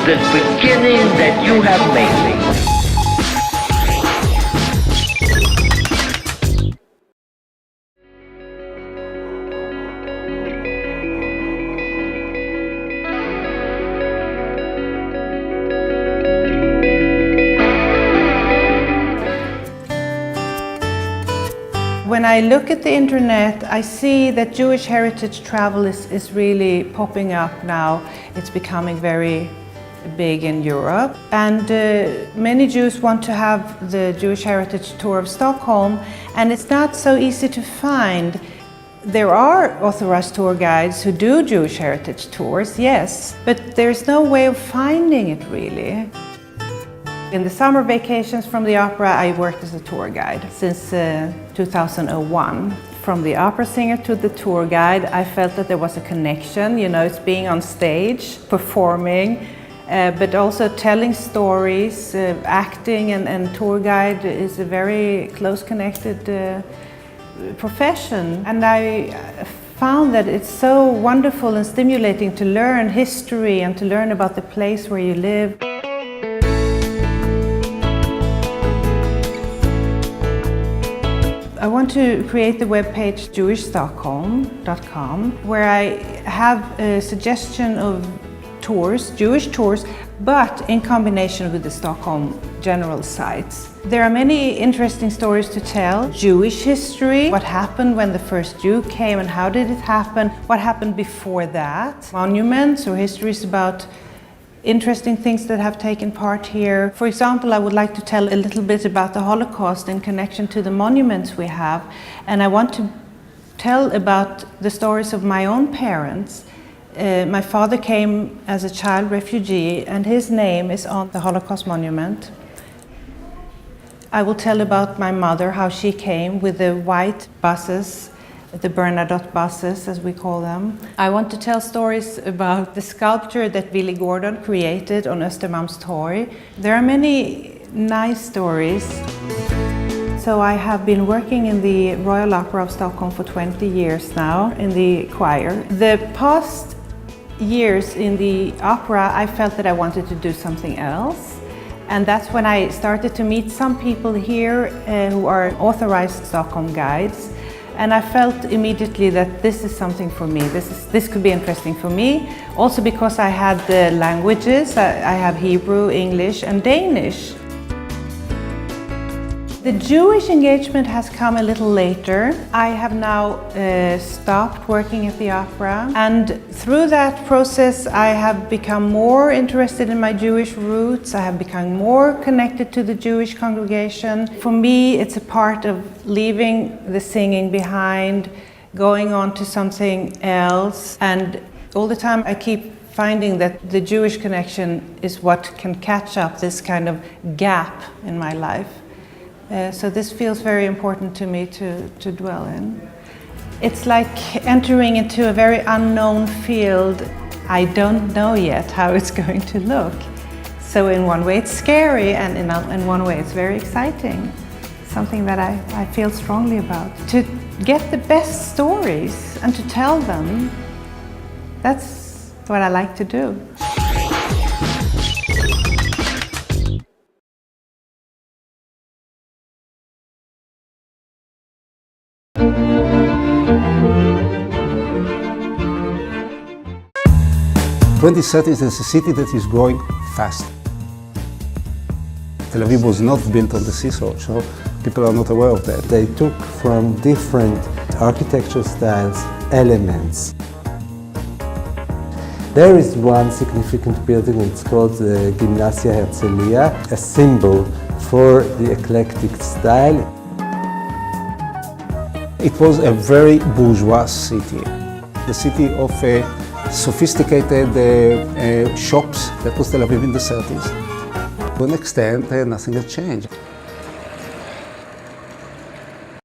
this beginning that you have made. When I look at the internet, I see that Jewish heritage travel is really popping up now. It's becoming very big in Europe. And many Jews want to have the Jewish Heritage Tour of Stockholm, and it's not so easy to find. There are authorized tour guides who do Jewish heritage tours, yes, but there's no way of finding it really. In the summer vacations from the opera, I worked as a tour guide since 2001. From the opera singer to the tour guide, I felt that there was a connection. You know, it's being on stage, performing, but also telling stories, acting and tour guide is a very close connected profession. And I found that it's so wonderful and stimulating to learn history and to learn about the place where you live. I want to create the webpage jewishstockholm.com, where I have a suggestion of tours, Jewish tours, but in combination with the Stockholm general sites. There are many interesting stories to tell. Jewish history, what happened when the first Jew came and how did it happen, what happened before that. Monuments or histories about interesting things that have taken part here. For example, I would like to tell a little bit about the Holocaust in connection to the monuments we have. And I want to tell about the stories of my own parents. My father came as a child refugee, and his name is on the Holocaust monument. I will tell about my mother, how she came with the white buses, the Bernadotte buses, as we call them. I want to tell stories about the sculpture that Billy Gordon created on Östermalmstorg. There are many nice stories. So I have been working in the Royal Opera of Stockholm for 20 years now, in the choir. The past years in the opera, I felt that I wanted to do something else. And that's when I started to meet some people here who are authorized Stockholm guides. And I felt immediately that this is something for me. This could be interesting for me. Also because I had the languages. I have Hebrew, English and Danish. The Jewish engagement has come a little later. I have now stopped working at the opera, and through that process I have become more interested in my Jewish roots. I have become more connected to the Jewish congregation. For me, it's a part of leaving the singing behind, going on to something else, and all the time I keep finding that the Jewish connection is what can catch up this kind of gap in my life. So this feels very important to me to dwell in. It's like entering into a very unknown field. I don't know yet how it's going to look. So in one way it's scary, and in one way it's very exciting. Something that I feel strongly about. To get the best stories and to tell them, that's what I like to do. '2030 is a city that is growing fast. Tel Aviv was not built on the seashore, so people are not aware of that. They took from different architecture styles elements. There is one significant building, it's called the Gymnasia Herzliya, a symbol for the eclectic style. It was a very bourgeois city, the city of sophisticated shops. That was Tel Aviv in the 30s. To an extent, nothing had changed.